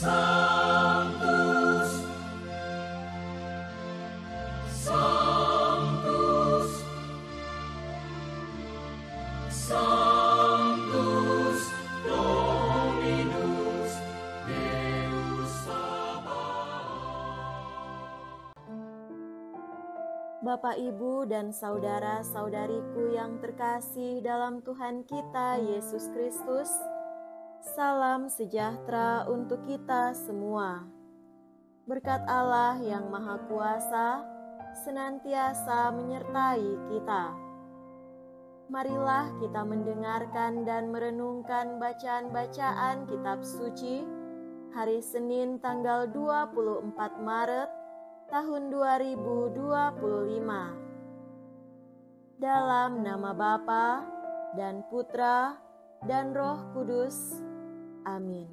Sanctus, Sanctus, Sanctus Dominus Deus Sabaoth. Bapak, Ibu, dan saudara-saudariku yang terkasih dalam Tuhan kita Yesus Kristus, salam sejahtera untuk kita semua. Berkat Allah yang Maha Kuasa senantiasa menyertai kita. Marilah kita mendengarkan dan merenungkan bacaan-bacaan kitab suci hari Senin tanggal 24 Maret tahun 2025. Dalam nama Bapa dan Putra dan Roh Kudus. Amin.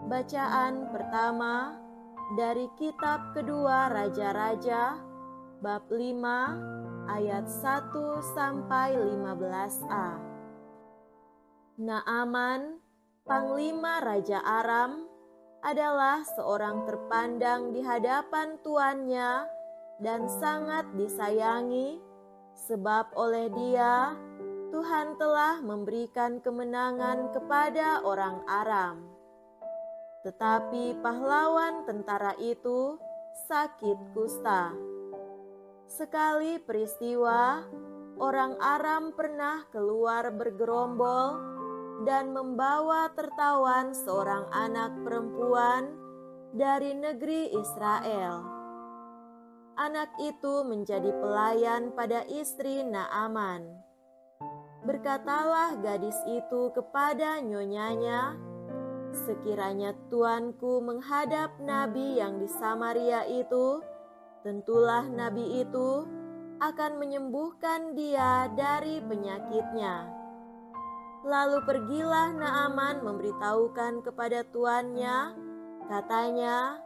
Bacaan pertama dari kitab kedua Raja-Raja bab 5 ayat 1 sampai 15a. Naaman, panglima Raja Aram, adalah seorang terpandang di hadapan tuannya dan sangat disayangi, sebab oleh dia Tuhan telah memberikan kemenangan kepada orang Aram. Tetapi pahlawan tentara itu sakit kusta. Sekali peristiwa, orang Aram pernah keluar bergerombol dan membawa tertawan seorang anak perempuan dari negeri Israel. Anak itu menjadi pelayan pada istri Naaman. Berkatalah gadis itu kepada nyonyanya, "Sekiranya tuanku menghadap nabi yang di Samaria itu, tentulah nabi itu akan menyembuhkan dia dari penyakitnya." Lalu pergilah Naaman memberitahukan kepada tuannya, katanya,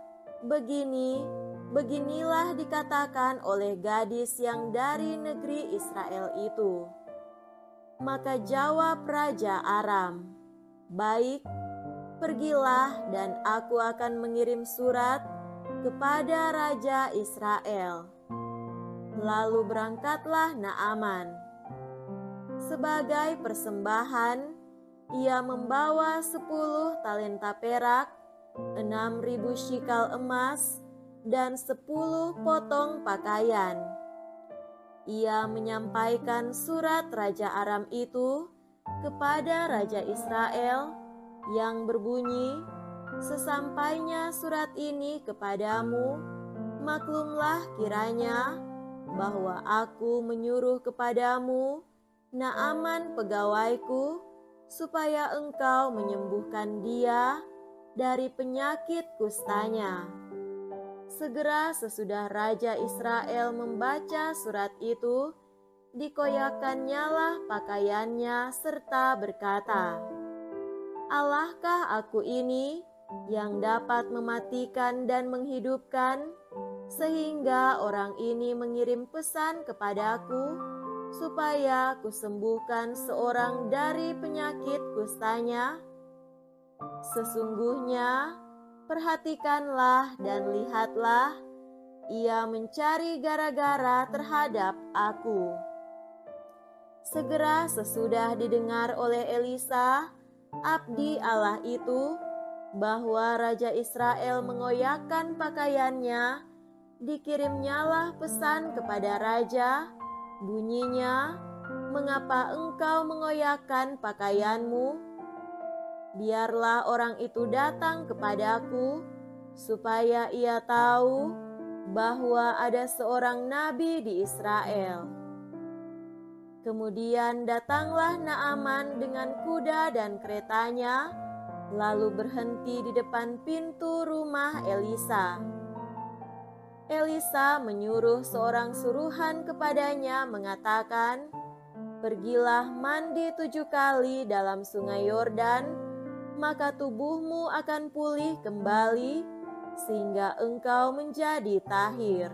beginilah dikatakan oleh gadis yang dari negeri Israel itu. Maka jawab Raja Aram, "Baik, pergilah dan aku akan mengirim surat kepada Raja Israel." Lalu berangkatlah Naaman. Sebagai persembahan, ia membawa 10 talenta perak, 6.000 shikal emas, dan 10 potong pakaian. Ia menyampaikan surat Raja Aram itu kepada Raja Israel yang berbunyi, "Sesampainya surat ini kepadamu, maklumlah kiranya bahwa aku menyuruh kepadamu Naaman pegawaiku, supaya engkau menyembuhkan dia dari penyakit kustanya." Segera sesudah Raja Israel membaca surat itu, dikoyakkannyalah pakaiannya serta berkata, "Allahkah aku ini yang dapat mematikan dan menghidupkan, sehingga orang ini mengirim pesan kepadaku, supaya kusembuhkan seorang dari penyakit kustanya? Sesungguhnya, perhatikanlah dan lihatlah, ia mencari gara-gara terhadap aku." Segera sesudah didengar oleh Elisa, abdi Allah itu, bahwa Raja Israel mengoyakkan pakaiannya, dikirimnyalah pesan kepada Raja, bunyinya, "Mengapa engkau mengoyakkan pakaianmu? Biarlah orang itu datang kepadaku, supaya ia tahu bahwa ada seorang nabi di Israel." Kemudian datanglah Naaman dengan kuda dan keretanya, lalu berhenti di depan pintu rumah Elisa. Elisa menyuruh seorang suruhan kepadanya mengatakan, "Pergilah mandi 7 kali dalam sungai Yordan, maka tubuhmu akan pulih kembali, sehingga engkau menjadi tahir."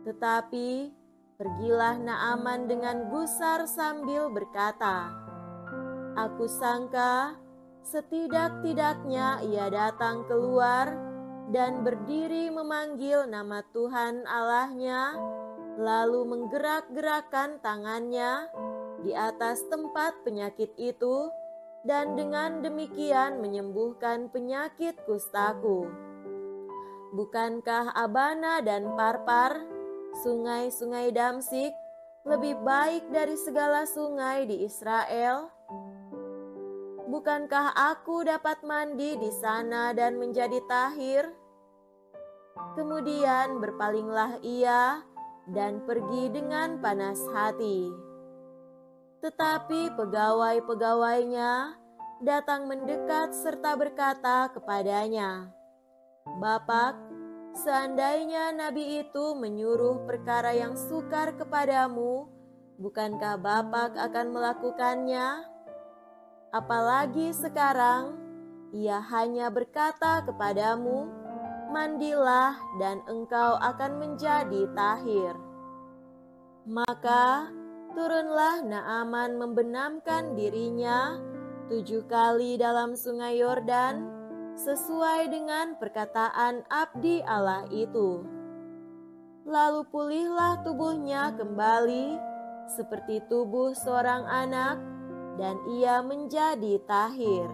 Tetapi pergilah Naaman dengan gusar sambil berkata, "Aku sangka Setidak-tidaknya ia datang keluar dan berdiri memanggil nama Tuhan Allahnya, lalu menggerak-gerakkan tangannya di atas tempat penyakit itu, dan dengan demikian menyembuhkan penyakit kustaku. Bukankah Abana dan Parpar, sungai-sungai Damsik, lebih baik dari segala sungai di Israel? Bukankah aku dapat mandi di sana dan menjadi tahir? Kemudian berpalinglah ia dan pergi dengan panas hati. Tetapi pegawai-pegawainya datang mendekat serta berkata kepadanya, "Bapak, seandainya nabi itu menyuruh perkara yang sukar kepadamu, bukankah Bapak akan melakukannya? Apalagi sekarang, ia hanya berkata kepadamu, 'Mandilah dan engkau akan menjadi tahir.'" Maka turunlah Naaman membenamkan dirinya 7 kali dalam sungai Yordan, sesuai dengan perkataan abdi Allah itu. Lalu pulihlah tubuhnya kembali seperti tubuh seorang anak, dan ia menjadi tahir.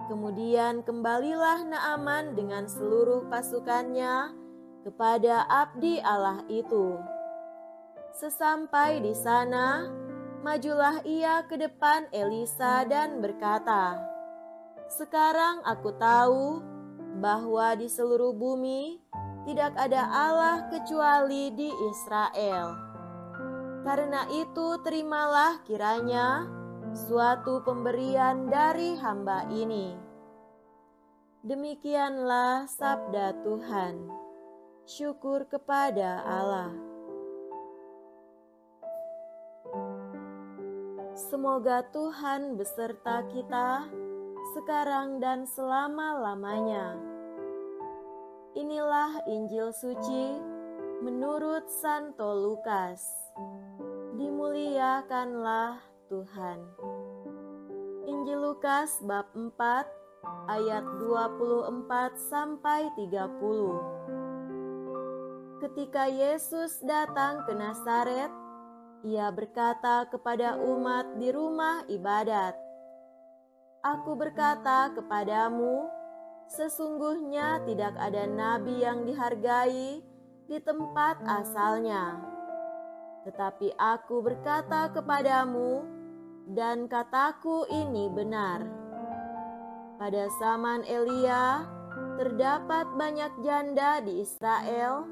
Kemudian kembalilah Naaman dengan seluruh pasukannya kepada abdi Allah itu. Sesampai di sana, majulah ia ke depan Elisa dan berkata, "Sekarang aku tahu bahwa di seluruh bumi tidak ada Allah kecuali di Israel. Karena itu terimalah kiranya suatu pemberian dari hamba ini." Demikianlah sabda Tuhan. Syukur kepada Allah. Semoga Tuhan beserta kita sekarang dan selama-lamanya. Inilah Injil suci menurut Santo Lukas. Dimuliakanlah Tuhan. Injil Lukas bab 4 ayat 24 sampai 30. Ketika Yesus datang ke Nazaret, ia berkata kepada umat di rumah ibadat, "Aku berkata kepadamu, sesungguhnya tidak ada nabi yang dihargai di tempat asalnya. Tetapi aku berkata kepadamu, dan kataku ini benar. Pada zaman Elia, terdapat banyak janda di Israel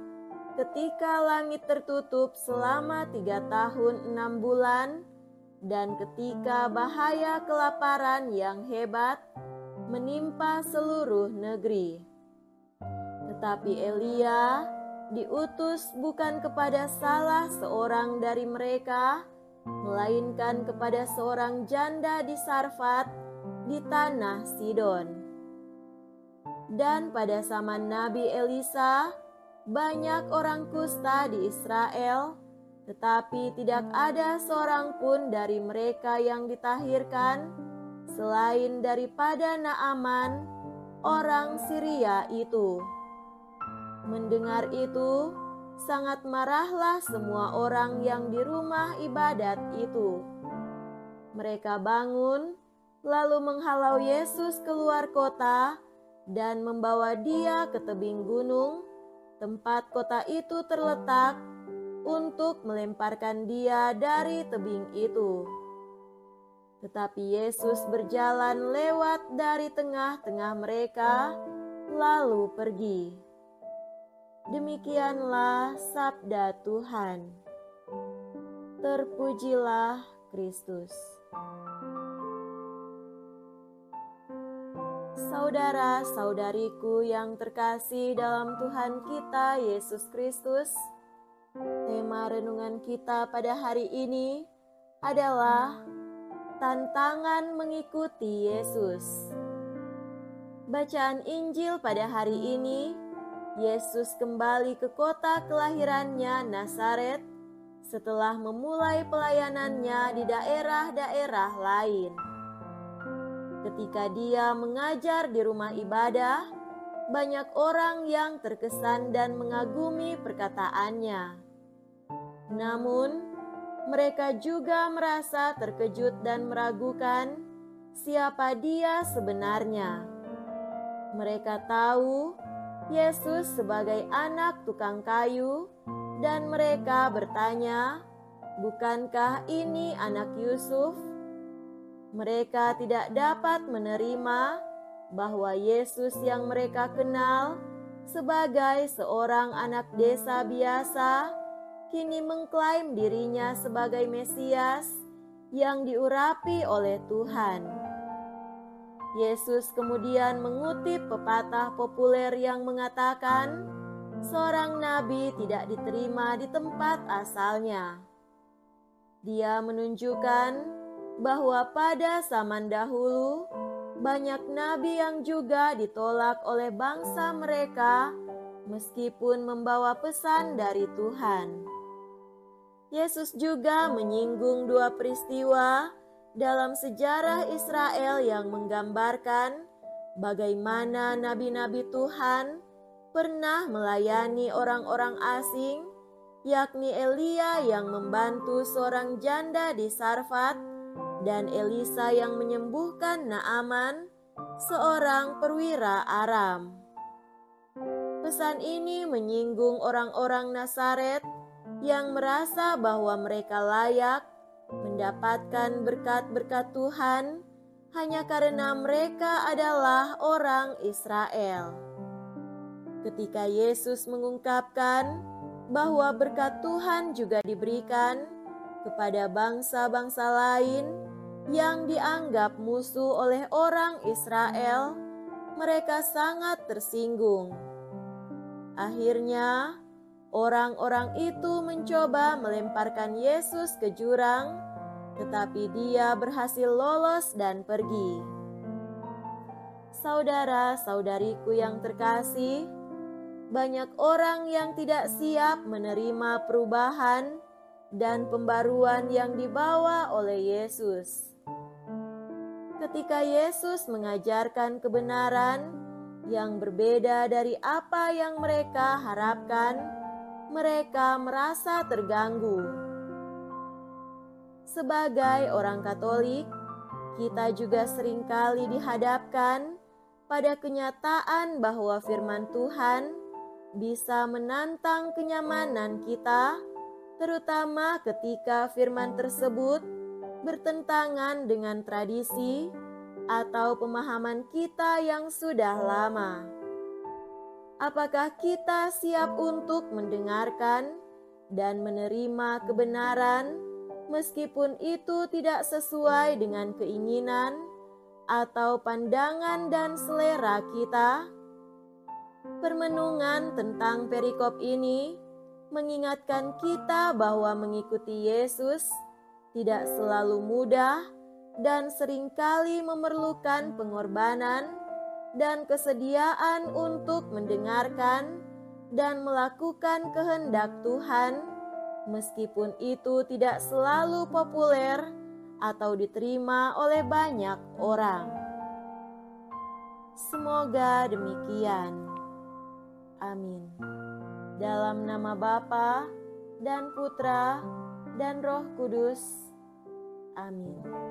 ketika langit tertutup selama 3 tahun 6 bulan, dan ketika bahaya kelaparan yang hebat menimpa seluruh negeri. Tetapi Elia diutus bukan kepada salah seorang dari mereka, melainkan kepada seorang janda di Sarfat di tanah Sidon. Dan pada zaman Nabi Elisa, banyak orang kusta di Israel, tetapi tidak ada seorang pun dari mereka yang ditahirkan, selain daripada Naaman, orang Syria itu. Mendengar itu, sangat marahlah semua orang yang di rumah ibadat itu. Mereka bangun, lalu menghalau Yesus keluar kota dan membawa dia ke tebing gunung, tempat kota itu terletak, untuk melemparkan dia dari tebing itu. Tetapi Yesus berjalan lewat dari tengah-tengah mereka, lalu pergi. Demikianlah sabda Tuhan. Terpujilah Kristus. Saudara-saudariku yang terkasih dalam Tuhan kita Yesus Kristus, tema renungan kita pada hari ini adalah tantangan mengikuti Yesus. Bacaan Injil pada hari ini, Yesus kembali ke kota kelahirannya Nazaret setelah memulai pelayanannya di daerah-daerah lain. Ketika dia mengajar di rumah ibadah, banyak orang yang terkesan dan mengagumi perkataannya. Namun, mereka juga merasa terkejut dan meragukan siapa dia sebenarnya. Mereka tahu Yesus sebagai anak tukang kayu, dan mereka bertanya, "Bukankah ini anak Yusuf?" Mereka tidak dapat menerima bahwa Yesus yang mereka kenal sebagai seorang anak desa biasa, kini mengklaim dirinya sebagai Mesias yang diurapi oleh Tuhan. Yesus kemudian mengutip pepatah populer yang mengatakan, seorang nabi tidak diterima di tempat asalnya. Dia menunjukkan bahwa pada zaman dahulu, banyak nabi yang juga ditolak oleh bangsa mereka meskipun membawa pesan dari Tuhan. Yesus juga menyinggung dua peristiwa dalam sejarah Israel yang menggambarkan bagaimana nabi-nabi Tuhan pernah melayani orang-orang asing, yakni Elia yang membantu seorang janda di Sarfat dan Elisa yang menyembuhkan Naaman, seorang perwira Aram. Pesan ini menyinggung orang-orang Nazaret yang merasa bahwa mereka layak mendapatkan berkat-berkat Tuhan hanya karena mereka adalah orang Israel. Ketika Yesus mengungkapkan bahwa berkat Tuhan juga diberikan kepada bangsa-bangsa lain yang dianggap musuh oleh orang Israel, mereka sangat tersinggung. Akhirnya, orang-orang itu mencoba melemparkan Yesus ke jurang, tetapi dia berhasil lolos dan pergi. Saudara-saudariku yang terkasih, banyak orang yang tidak siap menerima perubahan dan pembaruan yang dibawa oleh Yesus. Ketika Yesus mengajarkan kebenaran yang berbeda dari apa yang mereka harapkan, mereka merasa terganggu. Sebagai orang Katolik, kita juga seringkali dihadapkan pada kenyataan bahwa firman Tuhan bisa menantang kenyamanan kita, terutama ketika firman tersebut bertentangan dengan tradisi atau pemahaman kita yang sudah lama. Apakah kita siap untuk mendengarkan dan menerima kebenaran meskipun itu tidak sesuai dengan keinginan atau pandangan dan selera kita? Permenungan tentang perikop ini mengingatkan kita bahwa mengikuti Yesus tidak selalu mudah dan seringkali memerlukan pengorbanan dan kesediaan untuk mendengarkan dan melakukan kehendak Tuhan, meskipun itu tidak selalu populer atau diterima oleh banyak orang. Semoga demikian. Amin. Dalam nama Bapa dan Putra dan Roh Kudus. Amin.